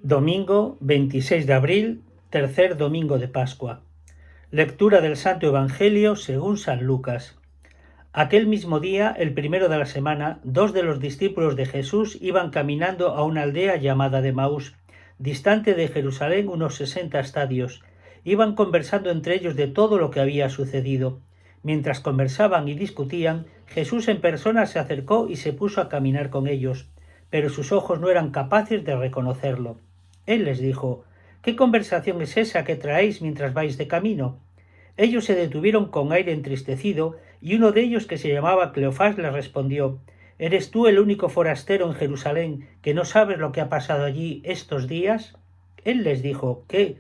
Domingo 26 de abril, tercer domingo de Pascua. Lectura del Santo Evangelio según San Lucas. Aquel mismo día, el primero de la semana, dos de los discípulos de Jesús iban caminando a una aldea llamada de Maús, distante de Jerusalén unos 60 estadios. Iban conversando entre ellos de todo lo que había sucedido. Mientras conversaban y discutían, Jesús en persona se acercó y se puso a caminar con ellos, pero sus ojos no eran capaces de reconocerlo. Él les dijo: ¿Qué conversación es esa que traéis mientras vais de camino? Ellos se detuvieron con aire entristecido, y uno de ellos, que se llamaba Cleofás, les respondió: ¿Eres tú el único forastero en Jerusalén que no sabes lo que ha pasado allí estos días? Él les dijo: ¿Qué?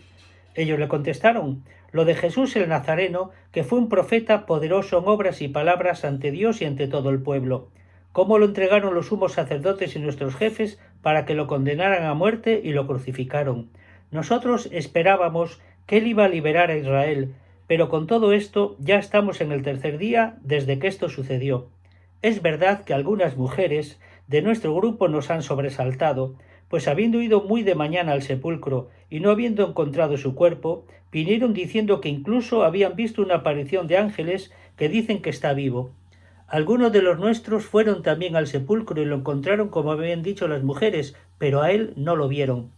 Ellos le contestaron: lo de Jesús el Nazareno, que fue un profeta poderoso en obras y palabras ante Dios y ante todo el pueblo. Cómo lo entregaron los sumos sacerdotes y nuestros jefes para que lo condenaran a muerte y lo crucificaron. Nosotros esperábamos que él iba a liberar a Israel, pero con todo esto ya estamos en el tercer día desde que esto sucedió. Es verdad que algunas mujeres de nuestro grupo nos han sobresaltado, pues habiendo ido muy de mañana al sepulcro y no habiendo encontrado su cuerpo, vinieron diciendo que incluso habían visto una aparición de ángeles que dicen que está vivo. Algunos de los nuestros fueron también al sepulcro y lo encontraron como habían dicho las mujeres, pero a él no lo vieron.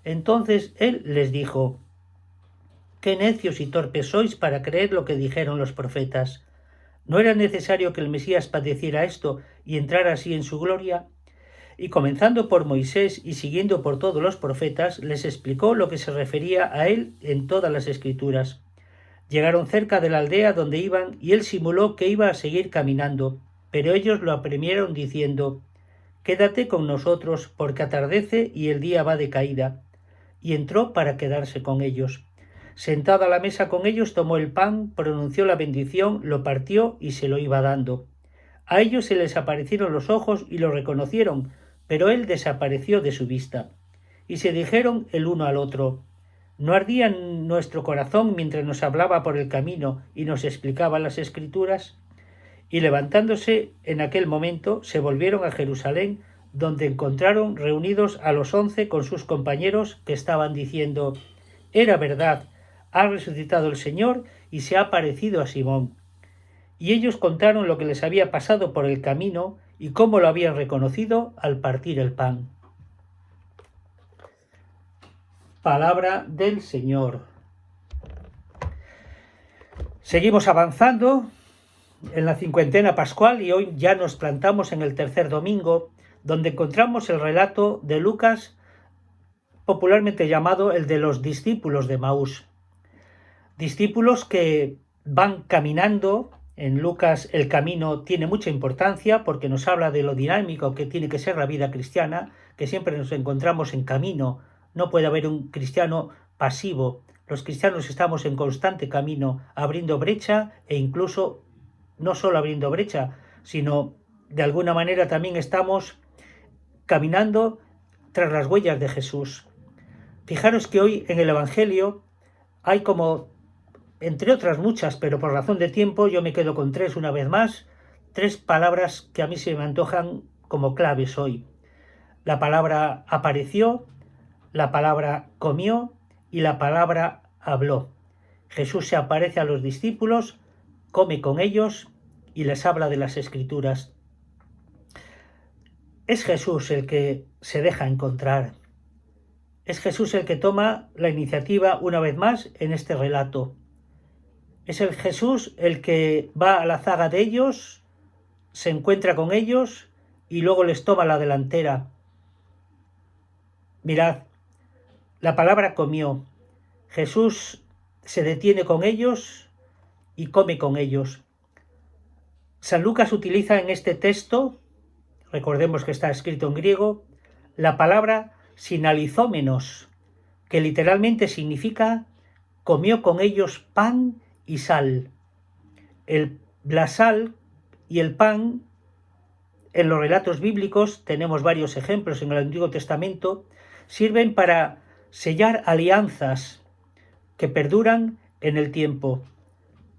Entonces él les dijo: «Qué necios y torpes sois para creer lo que dijeron los profetas. ¿No era necesario que el Mesías padeciera esto y entrara así en su gloria?» Y comenzando por Moisés y siguiendo por todos los profetas, les explicó lo que se refería a él en todas las Escrituras. Llegaron cerca de la aldea donde iban y él simuló que iba a seguir caminando, pero ellos lo apremiaron diciendo: «Quédate con nosotros, porque atardece y el día va de caída». Y entró para quedarse con ellos. Sentado a la mesa con ellos, tomó el pan, pronunció la bendición, lo partió y se lo iba dando. A ellos se les aparecieron los ojos y lo reconocieron, pero él desapareció de su vista. Y se dijeron el uno al otro: ¿no ardía en nuestro corazón mientras nos hablaba por el camino y nos explicaba las Escrituras? Y levantándose en aquel momento, se volvieron a Jerusalén, donde encontraron reunidos a los 11 con sus compañeros, que estaban diciendo: «Era verdad, ha resucitado el Señor y se ha aparecido a Simón». Y ellos contaron lo que les había pasado por el camino y cómo lo habían reconocido al partir el pan. Palabra del Señor. Seguimos avanzando en la cincuentena pascual y hoy ya nos plantamos en el tercer domingo, donde encontramos el relato de Lucas, popularmente llamado el de los discípulos de Maús. Discípulos que van caminando. En Lucas el camino tiene mucha importancia porque nos habla de lo dinámico que tiene que ser la vida cristiana, que siempre nos encontramos en camino. No puede haber un cristiano pasivo. Los cristianos estamos en constante camino, abriendo brecha e incluso no solo abriendo brecha, sino de alguna manera también estamos caminando tras las huellas de Jesús. Fijaros que hoy en el Evangelio hay como, entre otras muchas, pero por razón de tiempo yo me quedo con tres una vez más, tres palabras que a mí se me antojan como claves hoy. La palabra apareció, la palabra comió y la palabra habló. Jesús se aparece a los discípulos, come con ellos y les habla de las Escrituras. Es Jesús el que se deja encontrar. Es Jesús el que toma la iniciativa una vez más en este relato. Es el Jesús el que va a la zaga de ellos, se encuentra con ellos y luego les toma la delantera. Mirad, la palabra comió. Jesús se detiene con ellos y come con ellos. San Lucas utiliza en este texto, recordemos que está escrito en griego, la palabra sinalizómenos, que literalmente significa comió con ellos pan y sal. La sal y el pan, en los relatos bíblicos, tenemos varios ejemplos en el Antiguo Testamento, sirven para sellar alianzas que perduran en el tiempo.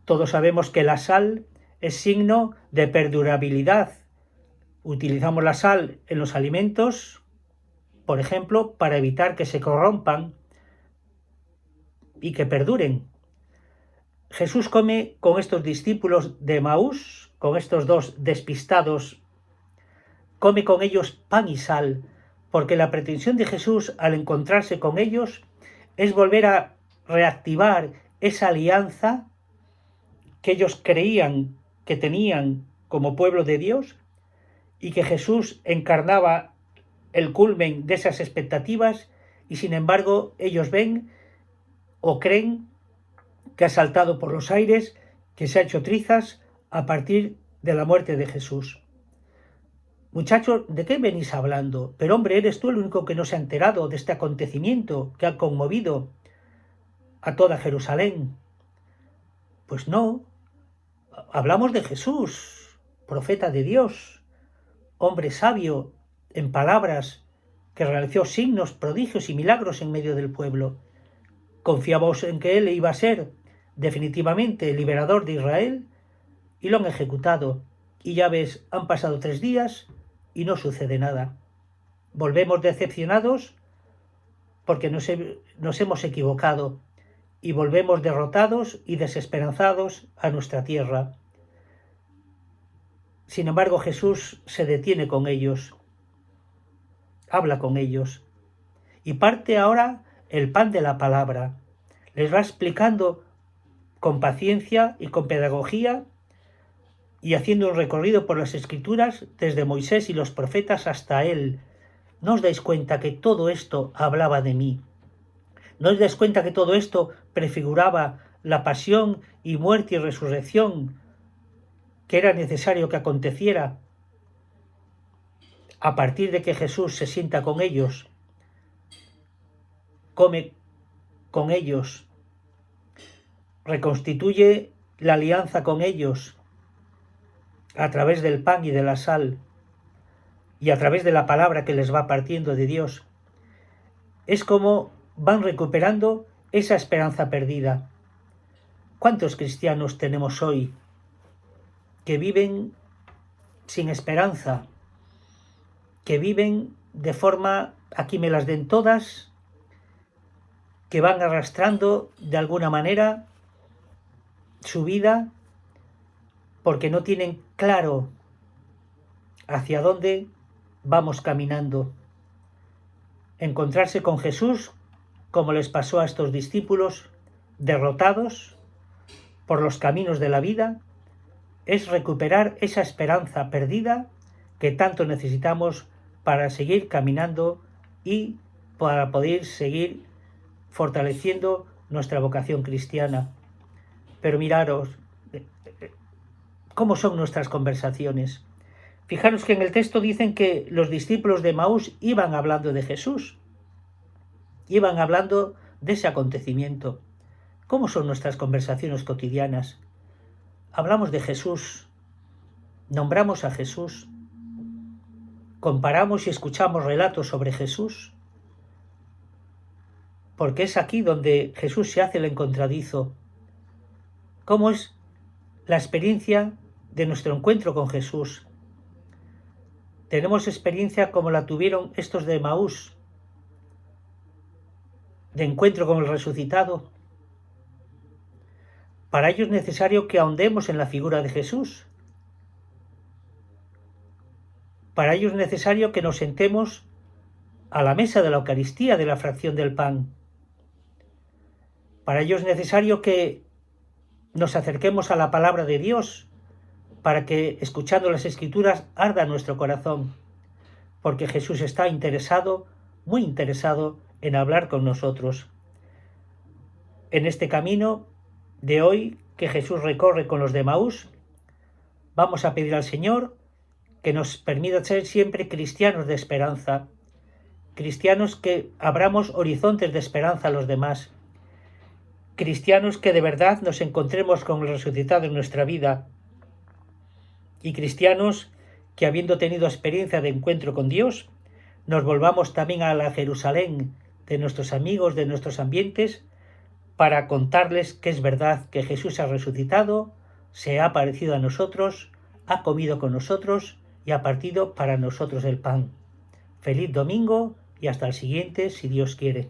Todos sabemos que la sal es signo de perdurabilidad. Utilizamos la sal en los alimentos por ejemplo, para evitar que se corrompan y que perduren. Jesús come con estos discípulos de Emaús, con estos dos despistados, come con ellos pan y sal, porque la pretensión de Jesús al encontrarse con ellos es volver a reactivar esa alianza que ellos creían que tenían como pueblo de Dios y que Jesús encarnaba el culmen de esas expectativas, y sin embargo ellos ven o creen que ha saltado por los aires, que se ha hecho trizas a partir de la muerte de Jesús. Muchachos, ¿de qué venís hablando? Pero hombre, ¿eres tú el único que no se ha enterado de este acontecimiento que ha conmovido a toda Jerusalén? Pues no, hablamos de Jesús, profeta de Dios, hombre sabio en palabras, que realizó signos, prodigios y milagros en medio del pueblo. Confiábamos en que él iba a ser definitivamente el liberador de Israel, y lo han ejecutado. Y ya ves, han pasado 3 días y no sucede nada. Volvemos decepcionados porque nos hemos equivocado, y volvemos derrotados y desesperanzados a nuestra tierra. Sin embargo, Jesús se detiene con ellos, habla con ellos, y parte ahora el pan de la palabra. Les va explicando con paciencia y con pedagogía, y haciendo un recorrido por las Escrituras desde Moisés y los profetas hasta él. ¿No os dais cuenta que todo esto hablaba de mí? ¿No os dais cuenta que todo esto prefiguraba la pasión y muerte y resurrección que era necesario que aconteciera a partir de que Jesús se sienta con ellos, come con ellos, reconstituye la alianza con ellos a través del pan y de la sal y a través de la palabra que les va partiendo de Dios? Es como van recuperando esa esperanza perdida. ¿Cuántos cristianos tenemos hoy que viven sin esperanza, que viven de forma aquí me las den todas, que van arrastrando de alguna manera su vida porque no tienen claro hacia dónde vamos caminando? Encontrarse con Jesús, como les pasó a estos discípulos, derrotados por los caminos de la vida, es recuperar esa esperanza perdida que tanto necesitamos para seguir caminando y para poder seguir fortaleciendo nuestra vocación cristiana. Pero miraros, ¿cómo son nuestras conversaciones? Fijaros que en el texto dicen que los discípulos de Emaús iban hablando de Jesús, iban hablando de ese acontecimiento. ¿Cómo son nuestras conversaciones cotidianas? Hablamos de Jesús, nombramos a Jesús, comparamos y escuchamos relatos sobre Jesús, porque es aquí donde Jesús se hace el encontradizo. ¿Cómo es la experiencia de nuestro encuentro con Jesús? Tenemos experiencia como la tuvieron estos de Emaús, de encuentro con el resucitado. Para ello es necesario que ahondemos en la figura de Jesús. Para ello es necesario que nos sentemos a la mesa de la Eucaristía, de la fracción del pan. Para ello es necesario que nos acerquemos a la palabra de Dios, para que, escuchando las Escrituras, arda nuestro corazón, porque Jesús está interesado, muy interesado, en hablar con nosotros. En este camino de hoy que Jesús recorre con los de Emaús, vamos a pedir al Señor que nos permita ser siempre cristianos de esperanza, cristianos que abramos horizontes de esperanza a los demás, cristianos que de verdad nos encontremos con el resucitado en nuestra vida, y cristianos que, habiendo tenido experiencia de encuentro con Dios, nos volvamos también a la Jerusalén de nuestros amigos, de nuestros ambientes, para contarles que es verdad que Jesús ha resucitado, se ha parecido a nosotros, ha comido con nosotros y ha partido para nosotros el pan. Feliz domingo y hasta el siguiente si Dios quiere.